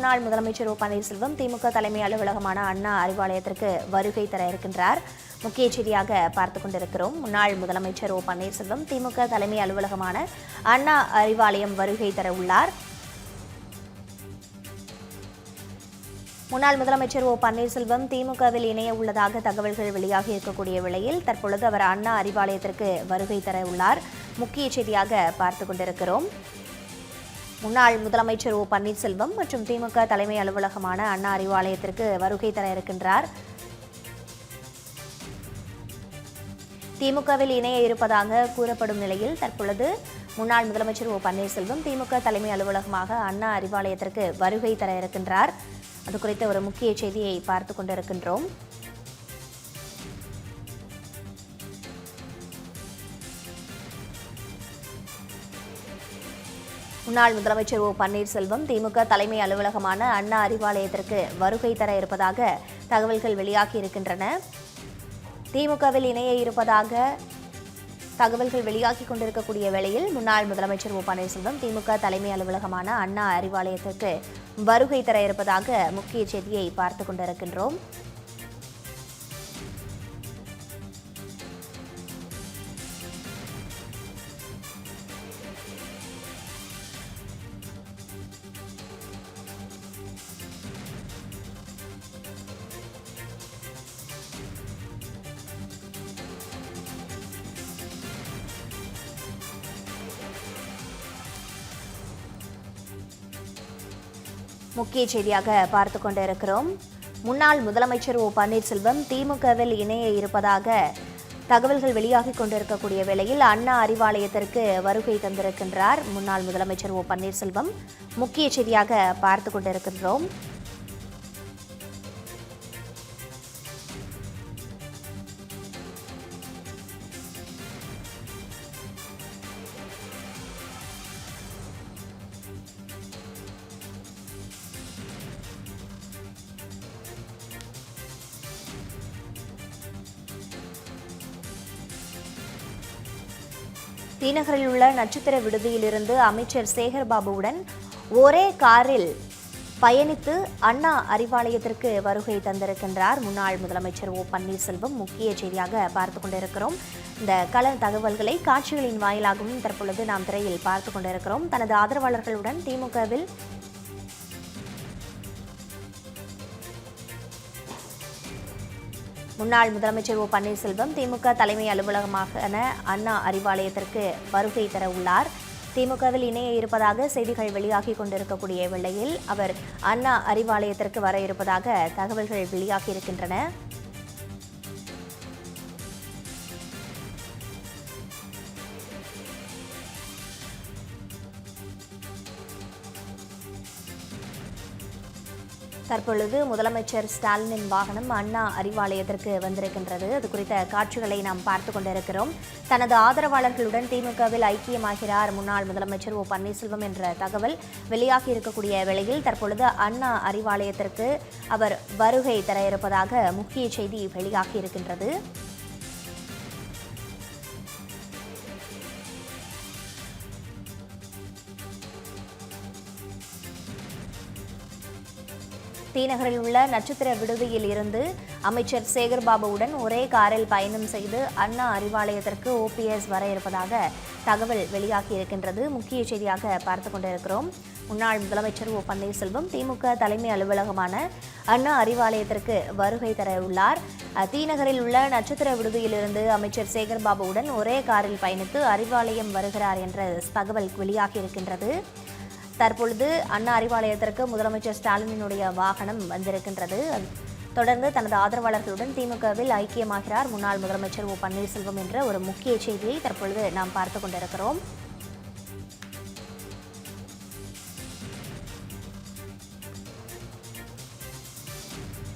முன்னாள் முதலமைச்சர் ஓ பன்னீர்செல்வம் திமுக தலைமை அலுவலகமான அண்ணா அறிவாலயத்திற்கு வருகை தர இருக்கின்றார். முக்கிய செய்தியாக பார்த்துக் கொண்டிருக்கிறோம். முன்னாள் முதலமைச்சர் ஓ பன்னீர்செல்வம் திமுக தலைமை அலுவலகமான அண்ணா அறிவாலயம் வருகை தர உள்ளார். முன்னாள் முதலமைச்சர் ஓ பன்னீர்செல்வம் திமுகவில் இணைய உள்ளதாக தகவல்கள் வெளியாகி இருக்கக்கூடிய வேளையில் தற்பொழுது அவர் அண்ணா அறிவாலயத்திற்கு வருகை தர உள்ளார். முக்கிய செய்தியாக பார்த்துக் கொண்டிருக்கிறோம். முன்னாள் முதலமைச்சர் ஓ பன்னீர்செல்வம் மற்றும் திமுக தலைமை அலுவலகமான அண்ணா அறிவாலயத்திற்கு வருகை தர இருக்கின்றார். திமுகவில் இணைய இருப்பதாக கூறப்படும் நிலையில் தற்பொழுது முன்னாள் முதலமைச்சர் ஓ பன்னீர்செல்வம் திமுக தலைமை அலுவலகமாக அண்ணா அறிவாலயத்திற்கு வருகை தர இருக்கின்றார். அது குறித்த ஒரு முக்கிய செய்தியை பார்த்துக் கொண்டிருக்கின்றோம். முன்னாள் முதலமைச்சர் ஓ பன்னீர்செல்வம் திமுக தலைமை அலுவலகமான அண்ணா அறிவாலயத்திற்கு வருகை தர இருப்பதாக தகவல்கள் வெளியாகி இருக்கின்றன. திமுகவில் இணைய இருப்பதாக தகவல்கள் வெளியாகி கொண்டிருக்கக்கூடிய வேளையில் முன்னாள் முதலமைச்சர் ஓ பன்னீர்செல்வம் திமுக தலைமை அலுவலகமான அண்ணா அறிவாலயத்திற்கு வருகை தர இருப்பதாக முக்கிய செய்தியை பார்த்துக் கொண்டிருக்கின்றோம். முக்கிய செய்தியாக பார்த்துக் கொண்டிருக்கிறோம். முன்னாள் முதலமைச்சர் ஓ பன்னீர்செல்வம் திமுகவில் இணைய இருப்பதாக தகவல்கள் வெளியாகிக் கொண்டிருக்கக்கூடிய வேளையில் அண்ணா அறிவாலயத்திற்கு வருகை தந்திருக்கின்றார் முன்னாள் முதலமைச்சர் ஓ பன்னீர்செல்வம். முக்கிய செய்தியாக பார்த்துக் கொண்டிருக்கின்றோம். தீநகரில் உள்ள நட்சத்திர விடுதியிலிருந்து அமைச்சர் சேகர்பாபுவுடன் ஒரே காரில் பயணித்து அண்ணா அறிவாலயத்திற்கு வருகை தந்திருக்கின்றார் முன்னாள் முதலமைச்சர் ஓ பன்னீர்செல்வம். முக்கிய செய்தியாக பார்த்துக் கொண்டிருக்கிறோம். இந்த கள தகவல்களை காட்சிகளின் வாயிலாகவும் தற்பொழுது நாம் திரையில் பார்த்துக் கொண்டிருக்கிறோம். தனது ஆதரவாளர்களுடன் திமுகவில் முன்னாள் முதலமைச்சர் ஓ பன்னீர்செல்வம் திமுக தலைமை அலுவலகமான அண்ணா அறிவாலயத்திற்கு வருகை தர உள்ளார். திமுகவில் இணைய இருப்பதாக செய்திகள் வெளியாகி கொண்டிருக்கக்கூடிய வேளையில் அவர் அண்ணா அறிவாலயத்திற்கு வர இருப்பதாக தகவல்கள் வெளியாகி இருக்கின்றன. தற்பொழுது முதலமைச்சர் ஸ்டாலினின் வாகனம் அண்ணா அறிவாலயத்திற்கு வந்திருக்கின்றது. அது குறித்த காட்சிகளை நாம் பார்த்துக் கொண்டிருக்கிறோம். தனது ஆதரவாளர்களுடன் திமுகவில் ஐக்கியமாகிறார் முன்னாள் முதலமைச்சர் ஓ பன்னீர்செல்வம் என்ற தகவல் வெளியாகி இருக்கக்கூடிய வேளையில் தற்பொழுது அண்ணா அறிவாலயத்திற்கு அவர் வருகை தர இருப்பதாக முக்கிய செய்தி வெளியாகி இருக்கின்றது. தீநகரில் உள்ள நட்சத்திர விடுதியில் இருந்து அமைச்சர் சேகர்பாபுவுடன் ஒரே காரில் பயணம் செய்து அண்ணா அறிவாலயத்திற்கு ஓபிஎஸ் வர இருப்பதாக தகவல் வெளியாகி இருக்கின்றது. முக்கிய செய்தியாக பார்த்துக் கொண்டிருக்கிறோம். முன்னாள் முதலமைச்சர் ஓ பன்னீர்செல்வம் திமுக தலைமை அலுவலகமான அண்ணா அறிவாலயத்திற்கு வருகை தர உள்ளார். தீநகரில் உள்ள நட்சத்திர விடுதியிலிருந்து அமைச்சர் சேகர்பாபுவுடன் ஒரே காரில் பயணித்து அறிவாலயம் வருகிறார் என்ற தகவல் வெளியாகி இருக்கின்றது. தற்பொழுது அண்ணா அறிவாலயத்திற்கு முதலமைச்சர் ஸ்டாலினுடைய வாகனம் வந்திருக்கின்றது. தொடர்ந்து தனது ஆதரவாளர்களுடன் திமுகவில் ஐக்கியமாகிறார் முன்னாள் முதலமைச்சர் ஓ பன்னீர்செல்வம் என்ற ஒரு முக்கிய செய்தியை தற்பொழுது நாம் பார்த்துக் கொண்டிருக்கிறோம்.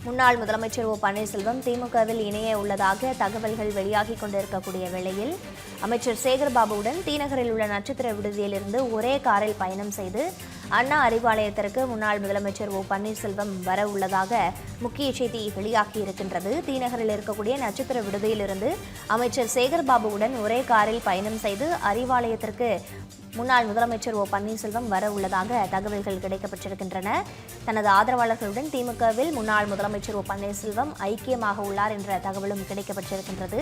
முன்னாள் முதலமைச்சர் ஓ பன்னீர்செல்வம் திமுகவில் இணைய உள்ளதாக தகவல்கள் வெளியாகி கொண்டிருக்கக்கூடிய வேளையில் அமைச்சர் சேகர்பாபுவுடன் தீநகரில் உள்ள நட்சத்திர விடுதியிலிருந்து ஒரே காரில் பயணம் செய்து அண்ணா அறிவாலயத்திற்கு முன்னாள் முதலமைச்சர் ஓ பன்னீர்செல்வம் வர உள்ளதாக முக்கிய செய்தி வெளியாகி இருக்கின்றது. தீநகரில் இருக்கக்கூடிய நட்சத்திர விடுதியிலிருந்து அமைச்சர் சேகர்பாபுவுடன் ஒரே காரில் பயணம் செய்து அறிவாலயத்திற்கு முன்னாள் முதலமைச்சர் ஓ பன்னீர்செல்வம் வர உள்ளதாக தகவல்கள் கிடைக்கப்பட்டிருக்கின்றன. தனது ஆதரவாளர்களுடன் திமுகவில் முன்னாள் முதலமைச்சர் ஓ பன்னீர்செல்வம் ஐக்கியமாக உள்ளார் என்ற தகவலும் கிடைக்கப்பட்டிருக்கின்றது.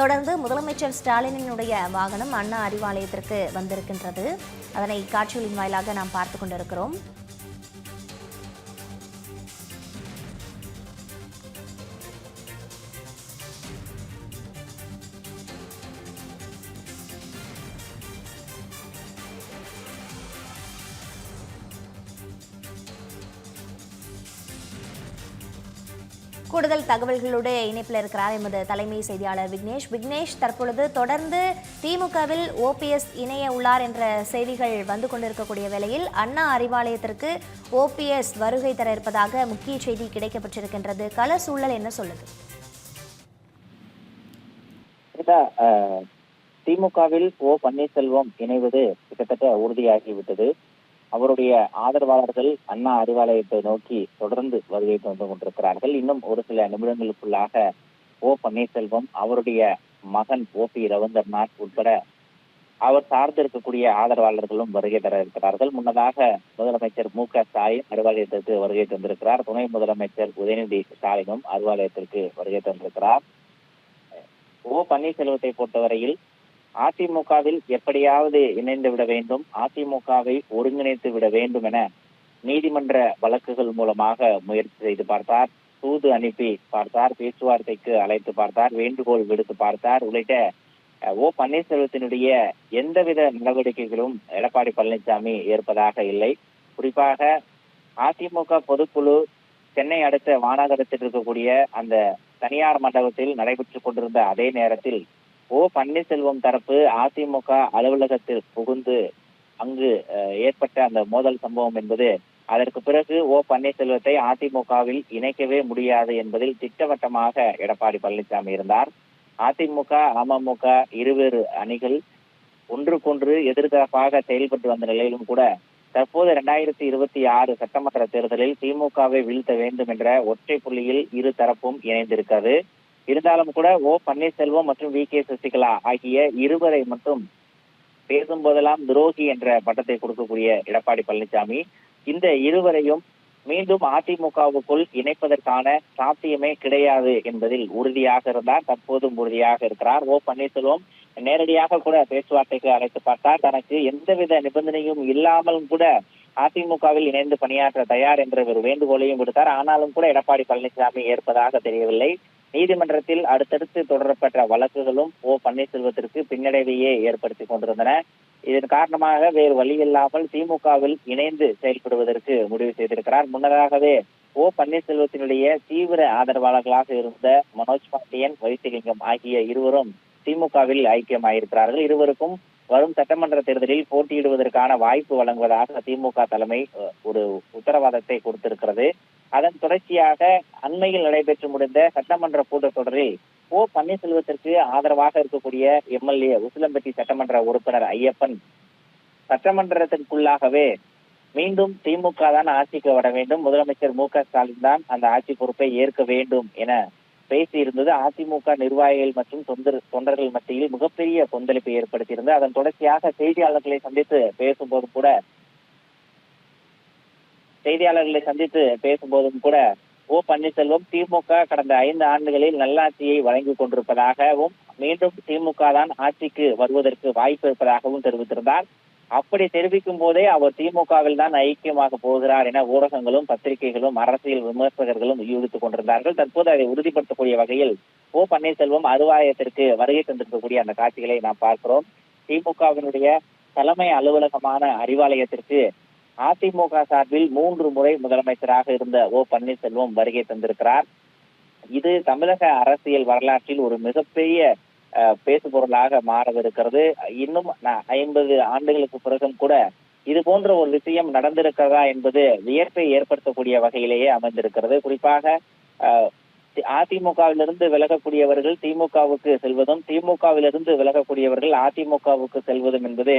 தொடர்ந்து முதலமைச்சர் ஸ்டாலினுடைய வாகனம் அண்ணா அறிவாலயத்திற்கு வந்திருக்கின்றது. அதனை காட்சிகளின் வாயிலாக நாம் பார்த்துக் கொண்டிருக்கிறோம். கூடுதல் தகவல்களோடு இணைப்பில் இருக்கிறார் எமது தலைமை செய்தியாளர் விக்னேஷ். விக்னேஷ், தற்பொழுது தொடர்ந்து திமுகவில் ஓபிஎஸ் இணைய உள்ளார் என்ற செய்திகள் வந்து கொண்டிருக்கக்கூடிய வேளையில் அண்ணா அறிவாலயத்திற்கு ஓபிஎஸ் வருகை தர இருப்பதாக முக்கிய செய்தி கிடைக்கப்பட்டிருக்கின்றது. கள சூழல் என்ன சொல்லுது? திமுகவில் ஓ பன்னீர்செல்வம் இணைவது கிட்டத்தட்ட உறுதியாகிவிட்டது. அவருடைய ஆதரவாளர்கள் அண்ணா அறிவாலயத்தை நோக்கி தொடர்ந்து வருகை தந்து கொண்டிருக்கிறார்கள். இன்னும் ஒரு சில நிமிடங்களுக்குள்ளாக ஓ பன்னீர்செல்வம், அவருடைய மகன் ஓ.பி. ரவீந்திரநாத் உட்பட அவர் சார்ந்து இருக்கக்கூடிய ஆதரவாளர்களும் வருகை தர இருக்கிறார்கள். முன்னதாக முதலமைச்சர் மு.க.ஸ்டாலின் அறிவாலயத்திற்கு வருகை தந்திருக்கிறார். துணை முதலமைச்சர் உதயநிதி ஸ்டாலினும் அறிவாலயத்திற்கு வருகை தந்திருக்கிறார். ஓ பன்னீர்செல்வத்தை பொறுத்தவரையில் அதிமுகவில் எப்படியாவது இணைந்து விட வேண்டும், அதிமுகவை ஒருங்கிணைத்து விட வேண்டும் என நீதிமன்ற வழக்குகள் மூலமாக முயற்சி செய்து பார்த்தார், தூது அனுப்பி பார்த்தார், பேச்சுவார்த்தைக்கு அழைத்து பார்த்தார், வேண்டுகோள் விடுத்து பார்த்தார். உள்ளிட்ட ஓ பன்னீர்செல்வத்தினுடைய எந்தவித நடவடிக்கைகளும் எடப்பாடி பழனிசாமி ஏற்பதாக இல்லை. குறிப்பாக அதிமுக பொதுக்குழு சென்னை அடுத்த வானகரத்தில் இருக்கக்கூடிய அந்த தனியார் மண்டபத்தில் நடைபெற்றுக் கொண்டிருந்த அதே நேரத்தில் ஓ பன்னீர்செல்வம் தரப்பு அதிமுக அலுவலகத்தில் புகுந்து அங்கு ஏற்பட்ட அந்த மோதல் சம்பவம் என்பது அதற்கு பிறகு ஓ பன்னீர்செல்வத்தை அதிமுகவில் இணைக்கவே முடியாது என்பதில் திட்டவட்டமாக எடப்பாடி பழனிசாமி இருந்தார். அதிமுக அமமுக இருவேறு அணிகள் ஒன்றுக்கொன்று எதிர்த்தரப்பாக செயல்பட்டு வந்த நிலையிலும் கூட தற்போது 2026 சட்டமன்ற தேர்தலில் திமுகவை வீழ்த்த வேண்டும் என்ற ஒற்றை புள்ளியில் இரு தரப்பும் இணைந்திருக்கிறது. இருந்தாலும் கூட ஓ பன்னீர்செல்வம் மற்றும் வி.கே. சசிகலா ஆகிய இருவரை மட்டும் பேசும்போதெல்லாம் துரோகி என்ற பட்டத்தை கொடுக்கக்கூடிய எடப்பாடி பழனிசாமி இந்த இருவரையும் மீண்டும் அதிமுகவுக்குள் இணைப்பதற்கான சாத்தியமே கிடையாது என்பதில் உறுதியாக இருந்தார். தற்போதும் உறுதியாக இருக்கிறார். ஓ பன்னீர்செல்வம் நேரடியாக கூட பேச்சுவார்த்தைக்கு அழைத்து பார்த்தார். தனக்கு எந்தவித நிபந்தனையும் இல்லாமலும் கூட அதிமுகவில் இணைந்து பணியாற்ற தயார் என்ற ஒரு வேண்டுகோளையும் விடுத்தார். ஆனாலும் கூட எடப்பாடி பழனிசாமி ஏற்பதாக தெரியவில்லை. நீதிமன்றத்தில் அடுத்தடுத்து தொடரப்பட்ட வழக்குகளும் ஓ பன்னீர்செல்வத்திற்கு பின்னடைவையே ஏற்படுத்தி கொண்டிருந்தன. இதன் காரணமாக வேறு வழி இல்லாமல் திமுகவில் இணைந்து செயல்படுவதற்கு முடிவு செய்திருக்கிறார். முன்னதாகவே ஓ பன்னீர்செல்வத்தினுடைய தீவிர ஆதரவாளர்களாக இருந்த மனோஜ் பாண்டியன், வைத்திலிங்கம் ஆகிய இருவரும் திமுகவில் ஐக்கியமாயிருக்கிறார்கள். இருவருக்கும் வரும் சட்டமன்ற தேர்தலில் போட்டியிடுவதற்கான வாய்ப்பு வழங்குவதாக திமுக தலைமை ஒரு உத்தரவாதத்தை கொடுத்திருக்கிறது. அதன் தொடர்ச்சியாக அண்மையில் நடைபெற்று முடிந்த சட்டமன்ற கூட்டத்தொடரில் ஓ பன்னீர்செல்வத்திற்கு ஆதரவாக இருக்கக்கூடிய எம்எல்ஏ உசிலம்பட்டி சட்டமன்ற உறுப்பினர் ஐயப்பன் சட்டமன்றத்திற்குள்ளாகவே மீண்டும் திமுக தான் ஆட்சிக்கு வர வேண்டும், முதலமைச்சர் மு.க.ஸ்டாலின் தான் அந்த ஆட்சி பொறுப்பை ஏற்க வேண்டும் என பேசியிருந்தது. அதிமுக நிர்வாகிகள் மற்றும் தொண்டர்கள் மத்தியில் மிகப்பெரிய கொந்தளிப்பை ஏற்படுத்தியிருந்தது. அதன் தொடர்ச்சியாக செய்தியாளர்களை சந்தித்து பேசும்போதும் கூட ஓ பன்னீர்செல்வம் திமுக கடந்த 5 ஆண்டுகளில் நல்லாட்சியை வழங்கி கொண்டிருப்பதாகவும் மீண்டும் திமுக தான் ஆட்சிக்கு வருவதற்கு வாய்ப்பு இருப்பதாகவும் தெரிவித்திருந்தார். அப்படி தெரிவிக்கும் போதே அவர் திமுகவில் தான் ஐக்கியமாக போகிறார் என ஊடகங்களும் பத்திரிகைகளும் அரசியல் விமர்சகர்களும் யூகித்துக் கொண்டிருந்தார்கள். தற்போது அதை உறுதிப்படுத்தக்கூடிய வகையில் ஓ பன்னீர்செல்வம் அறிவாலயத்திற்கு வருகை தந்திருக்கக்கூடிய அந்த காட்சிகளை நாம் பார்க்கிறோம். திமுகவினுடைய தலைமை அலுவலகமான அறிவாலயத்திற்கு அதிமுக சார்பில் 3 முறை முதலமைச்சராக இருந்த ஓ பன்னீர்செல்வம் வருகை தந்திருக்கிறார். இது தமிழக அரசியல் வரலாற்றில் ஒரு மிகப்பெரிய பேசுபொருளாக மாறவிருக்கிறது. இன்னும் 50 ஆண்டுகளுக்கு பிறகும் கூட இது போன்ற ஒரு விஷயம் நடந்திருக்கிறதா என்பது வியப்பை ஏற்படுத்தக்கூடிய வகையிலேயே அமைந்திருக்கிறது. குறிப்பாக அதிமுகவிலிருந்து விலகக்கூடியவர்கள் திமுகவுக்கு செல்வதும், திமுகவிலிருந்து விலகக்கூடியவர்கள் அதிமுகவுக்கு செல்வதும் என்பது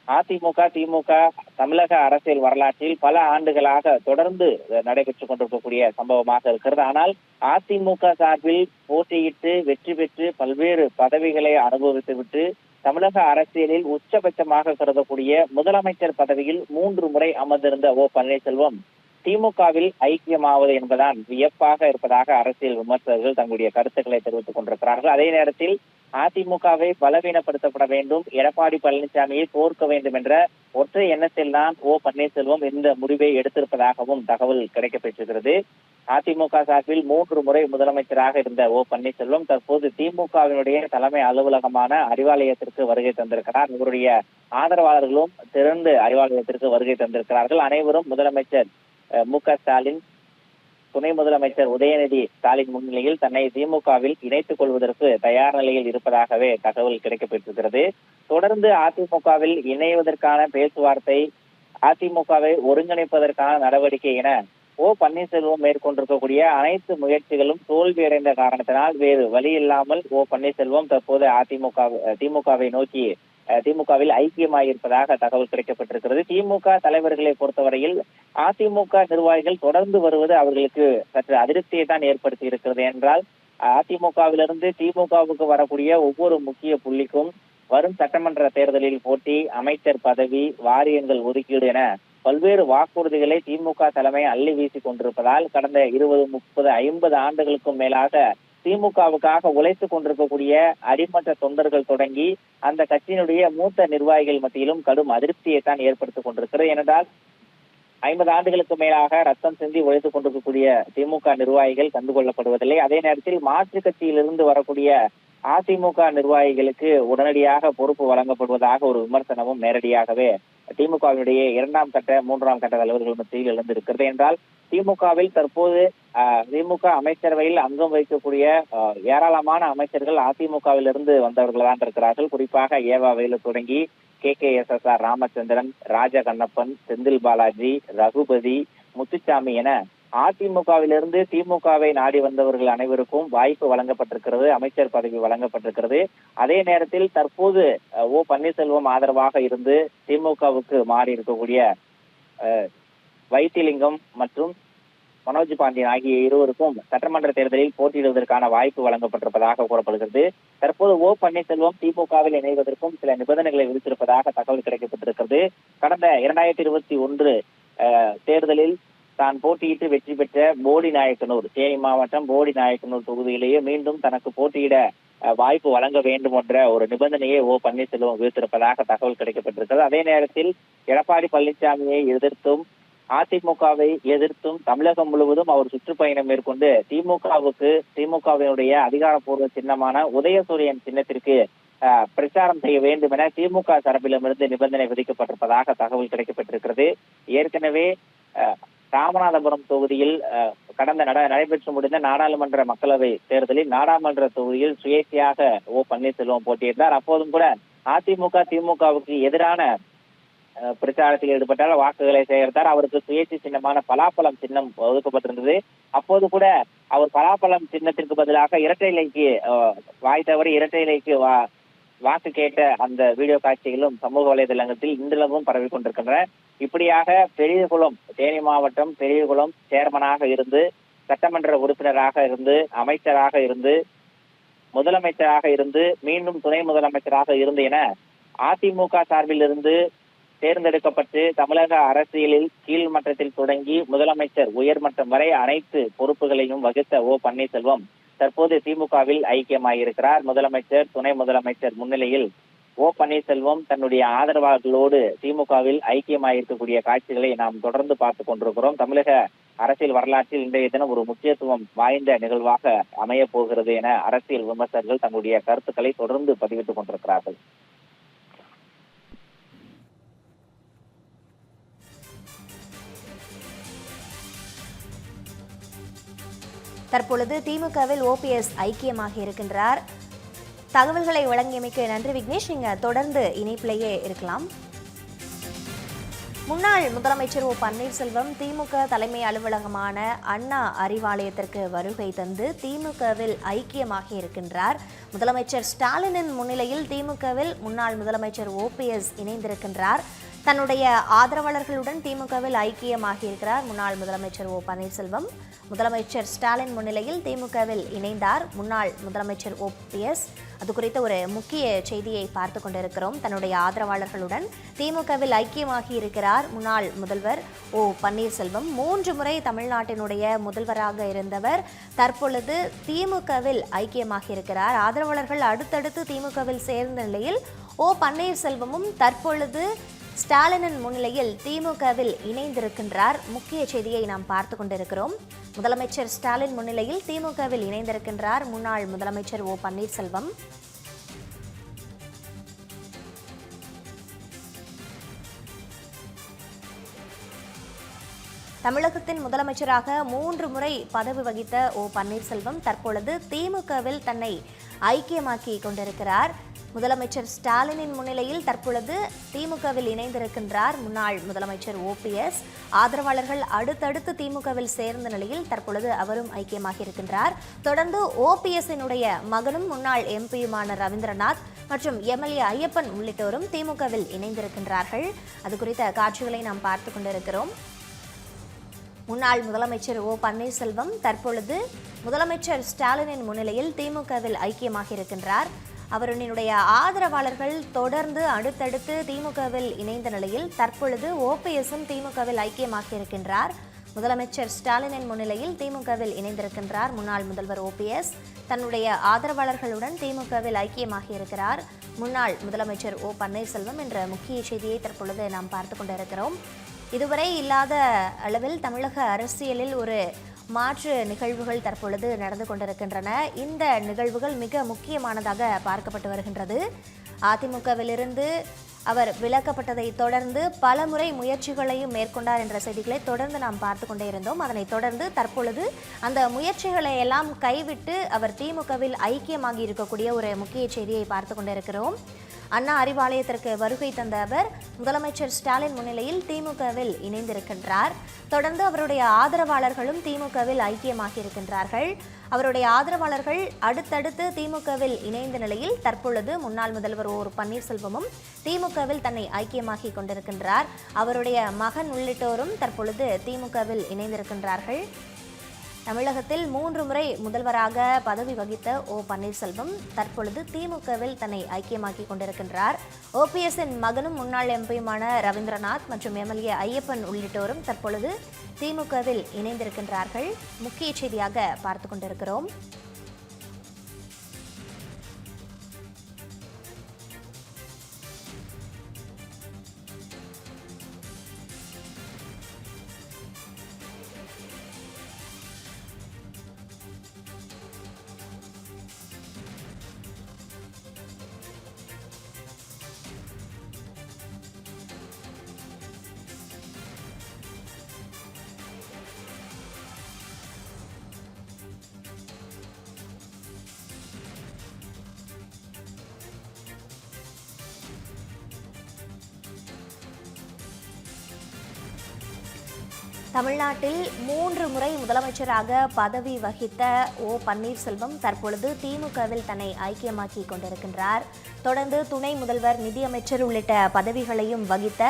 அதிமுக திமுக தமிழக அரசியல் வரலாற்றில் பல ஆண்டுகளாக தொடர்ந்து நடைபெற்றுக் கொண்டிருக்கக்கூடிய சம்பவமாக இருக்கிறது. ஆனால் அதிமுக சார்பில் போட்டியிட்டு வெற்றி பெற்று பல்வேறு பதவிகளை அனுபவித்துவிட்டு தமிழக அரசியலில் உச்சபட்சமாக கருதக்கூடிய முதலமைச்சர் பதவியில் 3 முறை அமர்ந்திருந்த ஓ பன்னீர்செல்வம் திமுகவில் ஐக்கியமாவது என்பதான் வியப்பாக இருப்பதாக அரசியல் விமர்சகர்கள் தங்களுடைய கருத்துக்களை தெரிவித்துக் கொண்டிருக்கிறார்கள். அதே நேரத்தில் அதிமுகவை பலவீனப்படுத்தப்பட வேண்டும், எடப்பாடி பழனிசாமியை தோற்க வேண்டும் என்ற ஒற்றை எண்ணத்தில் தான் ஓ பன்னீர்செல்வம் இந்த முடிவை எடுத்திருப்பதாகவும் தகவல் கிடைக்கப்பெற்றிருக்கிறது. அதிமுக சார்பில் 3 முறை முதலமைச்சராக இருந்த ஓ பன்னீர்செல்வம் தற்போது திமுகவினுடைய தலைமை அலுவலகமான அறிவாலயத்திற்கு வருகை தந்திருக்கிறார். இவருடைய ஆதரவாளர்களும் திறந்து அறிவாலயத்திற்கு வருகை தந்திருக்கிறார்கள். அனைவரும் முதலமைச்சர் மு.க. ஸ்டாலின், துணை முதலமைச்சர் உதயநிதி ஸ்டாலின் முன்னிலையில் தன்னை திமுகவில் இணைத்துக் கொள்வதற்கு தயார் நிலையில் இருப்பதாகவே தகவல் கிடைக்கப்பெற்றிருக்கிறது. தொடர்ந்து அதிமுகவில் இணைவதற்கான பேச்சுவார்த்தை, அதிமுகவை ஒருங்கிணைப்பதற்கான நடவடிக்கை என ஓ பன்னீர்செல்வம் மேற்கொண்டிருக்கக்கூடிய அனைத்து முயற்சிகளும் தோல்வியடைந்த காரணத்தினால் வேறு வழி இல்லாமல் ஓ பன்னீர்செல்வம் தற்போது திமுகவை நோக்கி திமுகவில் ஐக்கியமாயிருப்பதாக தகவல் கிடைக்கப்பட்டிருக்கிறது. திமுக தலைவர்களை பொறுத்தவரையில் அதிமுக நிர்வாகிகள் தொடர்ந்து வருவது அவர்களுக்கு சற்று அதிருப்தியை தான் ஏற்படுத்தி இருக்கிறது. என்றால் அதிமுகவிலிருந்து திமுகவுக்கு வரக்கூடிய ஒவ்வொரு முக்கிய புள்ளிக்கும் வரும் சட்டமன்ற தேர்தலில் போட்டி, அமைச்சர் பதவி, வாரியங்கள் ஒதுக்கீடு என பல்வேறு வாக்குறுதிகளை திமுக தலைமை அள்ளி வீசிக் கொண்டிருப்பதால் கடந்த 20, 30, 50 ஆண்டுகளுக்கும் மேலாக திமுகவுக்காக உழைத்துக் கொண்டிருக்கக்கூடிய அடிமட்ட தொண்டர்கள் தொடங்கி அந்த கட்சியினுடைய மூத்த நிர்வாகிகள் மத்தியிலும் கடும் அதிருப்தியை தான் ஏற்படுத்திக் கொண்டிருக்கிறது. ஏனென்றால் 50 ஆண்டுகளுக்கு மேலாக ரத்தம் சிந்தி உழைத்துக் கொண்டிருக்கக்கூடிய திமுக நிர்வாகிகள் கண்டுகொள்ளப்படுவதில்லை. அதே நேரத்தில் மாற்றுக் கட்சியிலிருந்து வரக்கூடிய அதிமுக நிர்வாகிகளுக்கு உடனடியாக பொறுப்பு வழங்கப்படுவதாக ஒரு விமர்சனமும் நேரடியாகவே திமுகவினுடைய 2ஆம் கட்ட 3ஆம் கட்ட தலைவர்கள் மத்தியில் எழுந்திருக்கிறது. என்றால் திமுகவில் தற்போது திமுக அமைச்சரவையில் அங்கம் வகிக்கக்கூடிய ஏராளமான அமைச்சர்கள் அதிமுகவிலிருந்து வந்தவர்கள் தான் இருக்கிறார்கள். குறிப்பாக ஏவா வேலு தொடங்கி KKSSR ராமச்சந்திரன், ராஜ கண்ணப்பன், செந்தில் பாலாஜி, ரகுபதி, முத்துசாமி என அதிமுகவிலிருந்து திமுகவை நாடி வந்தவர்கள் அனைவருக்கும் வாய்ப்பு வழங்கப்பட்டிருக்கிறது, அமைச்சர் பதவி வழங்கப்பட்டிருக்கிறது. அதே நேரத்தில் தற்போது ஓ பன்னீர்செல்வம் ஆதரவாக இருந்து திமுகவுக்கு மாறி இருக்கக்கூடிய வைத்திலிங்கம் மற்றும் மனோஜ் பாண்டியன் ஆகிய இருவருக்கும் சட்டமன்ற தேர்தலில் போட்டியிடுவதற்கான வாய்ப்பு வழங்கப்பட்டிருப்பதாக கூறப்படுகிறது. தற்போது ஓ பன்னீர்செல்வம் திமுகவில் இணைவதற்கும் சில நிபந்தனைகளை விதித்திருப்பதாக தகவல் கிடைக்கப்பட்டிருக்கிறது. கடந்த 2021 தேர்தலில் தான் போட்டியிட்டு வெற்றி பெற்ற போடிநாயக்கனூர், தேனி மாவட்டம் போடிநாயக்கனூர் தொகுதியிலேயே மீண்டும் தனக்கு போட்டியிட வாய்ப்பு வழங்க வேண்டும் என்ற ஒரு நிபந்தனையை ஓ பன்னீர்செல்வம் விதித்திருப்பதாக தகவல் கிடைக்கப்பட்டிருக்கிறது. அதே நேரத்தில் எடப்பாடி பழனிசாமியை எதிர்த்தும் அதிமுகவை எதிர்த்தும் தமிழகம் முழுவதும் அவர் சுற்றுப்பயணம் மேற்கொண்டு திமுகவினுடைய அதிகாரப்பூர்வ சின்னமான உதயசூரியன் சின்னத்திற்கு பிரச்சாரம் செய்ய வேண்டும் என திமுக தரப்பிலுமிருந்து நிபந்தனை விதிக்கப்பட்டிருப்பதாக தகவல் கிடைக்கப்பட்டிருக்கிறது. ஏற்கனவே ராமநாதபுரம் தொகுதியில் கடந்த நடைபெற்று முடிந்த நாடாளுமன்ற மக்களவை தேர்தலில் நாடாளுமன்ற தொகுதியில் சுயேட்சையாக ஓ பன்னீர்செல்வம் போட்டியிட்டார். அப்போதும் கூட அதிமுக திமுகவுக்கு எதிரான பிரச்சாரத்தில் ஈடுபட்டால் வாக்குகளை சேகரித்தார். அவருக்கு சுயேட்சை சின்னமான பலாப்பழம் சின்னம் ஒதுக்கப்பட்டிருந்தது. அப்போது கூட அவர் பலாப்பழம் சின்னத்திற்கு பதிலாக இரட்டை இலைக்கு வாய் தவறி இரட்டை இலைக்கு வாக்கு கேட்ட அந்த வீடியோ காட்சிகளும் சமூக வலைதளத்தில் இன்றளவும் பரவி கொண்டிருக்கின்றன. இப்படியாக பெரியகுளம், தேனி மாவட்டம் பெரியகுளம் சேர்மனாக இருந்து, சட்டமன்ற உறுப்பினராக இருந்து, அமைச்சராக இருந்து, முதலமைச்சராக இருந்து, மீண்டும் துணை முதலமைச்சராக இருந்து என அதிமுக சார்பில் இருந்து தேர்ந்தெடுக்கப்பட்டு தமிழக அரசியலில் கீழ்மட்டத்தில் தொடங்கி முதலமைச்சர் உயர்மட்டம் வரை அனைத்து பொறுப்புகளையும் வகித்த ஓ பன்னீர்செல்வம் தற்போது திமுகவில் ஐக்கியமாயிருக்கிறார். முதலமைச்சர், துணை முதலமைச்சர் முன்னிலையில் ஓ பன்னீர்செல்வம் தன்னுடைய ஆதரவாளர்களோடு திமுகவில் ஐக்கியமாயிருக்கக்கூடிய காட்சிகளை நாம் தொடர்ந்து பார்த்துக் கொண்டிருக்கிறோம். தமிழக அரசியல் வரலாற்றில் இன்றைய தினம் ஒரு முக்கியத்துவம் வாய்ந்த நிகழ்வாக அமையப் போகிறது என அரசியல் விமர்சகர்கள் தங்களுடைய கருத்துக்களை தொடர்ந்து பதிவிட்டுக் கொண்டிருக்கிறார்கள். தற்பொழுது திமுகவில் OPS ஐக்கியமாக இருக்கின்றார். தகவல்களை வழங்கியமைக்கு நன்றி விக்னேஷ். நீங்க தொடர்ந்து இணைப்பிலேயே இருக்கலாம். முன்னாள் முதலமைச்சர் ஓ பன்னீர்செல்வம் திமுக தலைமை அலுவலகமான அண்ணா அறிவாலயத்திற்கு வருகை தந்து திமுகவில் ஐக்கியமாக இருக்கின்றார். முதலமைச்சர் ஸ்டாலினின் முன்னிலையில் திமுகவில் முன்னாள் முதலமைச்சர் OPS இணைந்திருக்கின்றார். தன்னுடைய ஆதரவாளர்களுடன் திமுகவில் ஐக்கியமாகியிருக்கிறார் முன்னாள் முதலமைச்சர் ஓ பன்னீர்செல்வம். முதலமைச்சர் ஸ்டாலின் முன்னிலையில் திமுகவில் இணைந்தார் முன்னாள் முதலமைச்சர் ஓபிஎஸ். அது குறித்த ஒரு முக்கிய செய்தியை பார்த்து கொண்டிருக்கிறோம். தன்னுடைய ஆதரவாளர்களுடன் திமுகவில் ஐக்கியமாகி இருக்கிறார் முன்னாள் முதல்வர் ஓ பன்னீர்செல்வம். 3 முறை தமிழ்நாட்டினுடைய முதல்வராக இருந்தவர் தற்பொழுது திமுகவில் ஐக்கியமாகி இருக்கிறார். ஆதரவாளர்கள் அடுத்தடுத்து திமுகவில் சேர்ந்த நிலையில் ஓ பன்னீர்செல்வமும் தற்பொழுது ஸ்டாலினின் முன்னிலையில் திமுகவில் இணைந்திருக்கின்றார். முக்கிய செய்தியை நாம் பார்த்து கொண்டிருக்கிறோம். முதலமைச்சர் ஸ்டாலின் முன்னிலையில் திமுகவில் இணைந்திருக்கின்றார் முன்னாள் முதலமைச்சர் ஓ பன்னீர்செல்வம். தமிழகத்தின் முதலமைச்சராக 3 முறை பதவி வகித்த ஓ பன்னீர்செல்வம் தற்பொழுது திமுகவில் தன்னை ஐக்கியமாக்கி கொண்டிருக்கிறார். முதலமைச்சர் ஸ்டாலினின் முன்னிலையில் தற்பொழுது திமுகவில் இணைந்திருக்கின்றார் முன்னாள் முதலமைச்சர் ஓபிஎஸ். ஆதரவாளர்கள் அடுத்தடுத்து திமுகவில் சேர்ந்த நிலையில் தற்பொழுது அவரும் ஐக்கியமாகி இருக்கின்றார். தொடர்ந்து ஓபிஎஸ்னுடைய மகனும் முன்னாள் எம்பியுமான ரவீந்திரநாத் மற்றும் எம்எல்ஏ ஐயப்பன் உள்ளிட்டோரும் திமுகவில் இணைந்திருக்கின்றார்கள். அது குறித்த காட்சிகளை நாம் பார்த்து கொண்டிருக்கிறோம். முன்னாள் முதலமைச்சர் ஓ பன்னீர்செல்வம் தற்பொழுது முதலமைச்சர் ஸ்டாலினின் முன்னிலையில் திமுகவில் ஐக்கியமாகி இருக்கின்றார். அவருடைய ஆதரவாளர்கள் தொடர்ந்து அடுத்தடுத்து திமுகவில் இணைந்த நிலையில் தற்பொழுது ஓபிஎஸும் திமுகவில் ஐக்கியமாகி இருக்கின்றார். முதலமைச்சர் ஸ்டாலினின் முன்னிலையில் திமுகவில் இணைந்திருக்கின்றார் முன்னாள் முதல்வர் ஓபிஎஸ். தன்னுடைய ஆதரவாளர்களுடன் திமுகவில் ஐக்கியமாகி இருக்கிறார் முன்னாள் முதலமைச்சர் ஓ பன்னீர்செல்வம் என்ற முக்கிய செய்தியை தற்பொழுது நாம் பார்த்து கொண்டிருக்கிறோம். இதுவரை இல்லாத அளவில் தமிழக அரசியலில் ஒரு மாற்று நிகழ்வுகள் தற்பொழுது நடந்து கொண்டிருக்கின்றன. இந்த நிகழ்வுகள் மிக முக்கியமானதாக பார்க்கப்பட்டு வருகின்றது. அதிமுகவிலிருந்து அவர் விலக்கப்பட்டதை தொடர்ந்து பல முறை முயற்சிகளையும் மேற்கொண்டார் என்ற செய்திகளை தொடர்ந்து நாம் பார்த்து கொண்டே இருந்தோம். அதனைத் தொடர்ந்து தற்பொழுது அந்த முயற்சிகளை எல்லாம் கைவிட்டு அவர் திமுகவில் ஐக்கியமாகி இருக்கக்கூடிய ஒரு முக்கிய செய்தியை பார்த்து கொண்டிருக்கிறோம். அண்ணா அறிவாலயத்திற்கு வருகை தந்த அவர் முதலமைச்சர் ஸ்டாலின் முன்னிலையில் திமுகவில் இணைந்திருக்கின்றார். தொடர்ந்து அவருடைய ஆதரவாளர்களும் திமுகவில் ஐக்கியமாகி இருக்கின்றார்கள். அவருடைய ஆதரவாளர்கள் அடுத்தடுத்து திமுகவில் இணைந்த நிலையில் தற்பொழுது முன்னாள் முதல்வர் ஓ பன்னீர்செல்வமும் திமுகவில் தன்னை ஐக்கியமாக்கி கொண்டிருக்கின்றார். அவருடைய மகன் உள்ளிட்டோரும் தற்பொழுது திமுகவில் இணைந்திருக்கின்றார்கள். தமிழகத்தில் 3 முறை முதல்வராக பதவி வகித்த ஓ பன்னீர்செல்வம் தற்பொழுது திமுகவில் தன்னை ஐக்கியமாக்கி கொண்டிருக்கின்றார். ஓபிஎஸ்ஸின் மகனும் முன்னாள் எம்பியுமான ரவீந்திரநாத் மற்றும் எம்எல்ஏ ஐயப்பன் உள்ளிட்டோரும் தற்பொழுது திமுகவில் இணைந்திருக்கின்றார்கள். முக்கிய செய்தியாக பார்த்து கொண்டிருக்கிறோம். தமிழ்நாட்டில் 3 முறை முதலமைச்சராக பதவி வகித்த ஓ பன்னீர்செல்வம் தற்பொழுது திமுகவில் தன்னை ஐக்கியமாக்கி கொண்டிருக்கின்றார். தொடர்ந்து துணை முதல்வர், நிதியமைச்சர் உள்ளிட்ட பதவிகளையும் வகித்த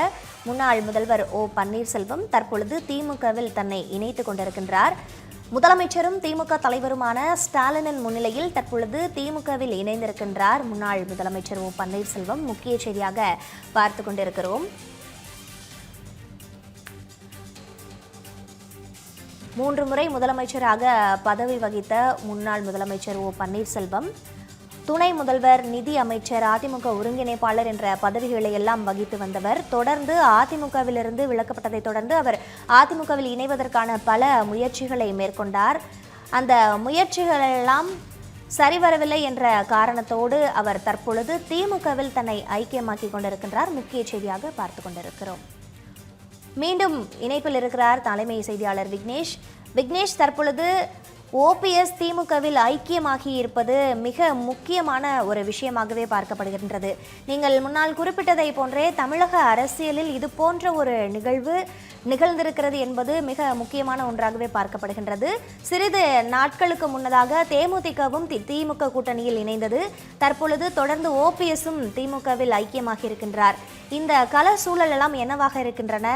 முன்னாள் முதல்வர் ஓ பன்னீர்செல்வம் தற்பொழுது திமுகவில் தன்னை இணைத்துக் கொண்டிருக்கின்றார். முதலமைச்சரும் திமுக தலைவருமான ஸ்டாலினின் முன்னிலையில் தற்பொழுது திமுகவில் இணைந்திருக்கின்றார் முன்னாள் முதலமைச்சர் ஓ பன்னீர்செல்வம். முக்கிய செய்தியாக பார்த்து கொண்டிருக்கிறோம். 3 முறை முதலமைச்சராக பதவி வகித்த முன்னாள் முதலமைச்சர் ஓ பன்னீர்செல்வம் துணை முதல்வர், நிதி அமைச்சர், அதிமுக ஒருங்கிணைப்பாளர் என்ற பதவிகளை எல்லாம் வகித்து வந்தவர். தொடர்ந்து அதிமுகவிலிருந்து விலக்கப்பட்டதை தொடர்ந்து அவர் அதிமுகவில் இணைவதற்கான பல முயற்சிகளை மேற்கொண்டார். அந்த முயற்சிகளெல்லாம் சரிவரவில்லை என்ற காரணத்தோடு அவர் தற்பொழுது திமுகவில் தன்னை ஐக்கியமாக்கி கொண்டிருக்கின்றார். முக்கிய செய்தியாக பார்த்து கொண்டிருக்கிறோம். மீண்டும் இணைப்பில் இருக்கிறார் தலைமை செய்தியாளர் விக்னேஷ். தற்பொழுது ஓபிஎஸ் திமுகவில் ஐக்கியமாகி இருப்பது மிக முக்கியமான ஒரு விஷயமாகவே பார்க்கப்படுகின்றது. நீங்கள் முன்னால் குறிப்பிட்டதை போன்றே தமிழக அரசியலில் இது போன்ற ஒரு நிகழ்வு நிகழ்ந்திருக்கிறது என்பது மிக முக்கியமான ஒன்றாகவே பார்க்கப்படுகின்றது. சிறிது நாட்களுக்கு முன்னதாக தேமுதிகவும் திமுக கூட்டணியில் இணைந்தது. தற்பொழுது தொடர்ந்து ஓபிஎஸும் திமுகவில் ஐக்கியமாகி இருக்கின்றார். இந்த கள சூழல் எல்லாம் என்னவாக இருக்கின்றன,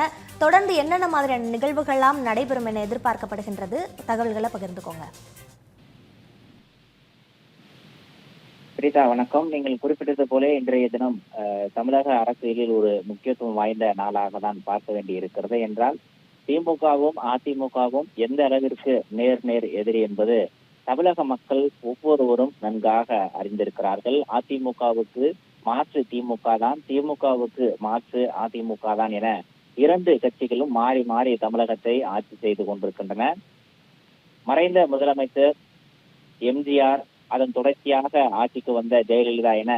தொடர்ந்து என்னென்ன மாதிரியான நிகழ்வுகள்லாம் நடைபெறும் என எதிர்பார்க்கப்படுகின்றது, தகவல்களை பகிர்ந்துக்கோங்க. பிரிதா வணக்கம். நீங்கள் குறிப்பிட்டது போல இன்றைய தினம் தமிழக அரசியலில் ஒரு முக்கியத்துவம் வாய்ந்த நாளாக தான் பார்க்க வேண்டி இருக்கிறது. என்றால் திமுகவும் அதிமுகவும் எந்த அளவிற்கு நேர் எதிரி என்பது தமிழக மக்கள் ஒவ்வொருவரும் நன்காக அறிந்திருக்கிறார்கள். அதிமுகவுக்கு மாற்று திமுக தான், திமுகவுக்கு மாற்று அதிமுக தான் என இரண்டு கட்சிகளும் மாறி மாறி தமிழகத்தை ஆட்சி செய்து கொண்டிருக்கின்றன. மறைந்த முதலமைச்சர் எம்ஜிஆர், அதன் தொடர்ச்சியாக ஆட்சிக்கு வந்த ஜெயலலிதா என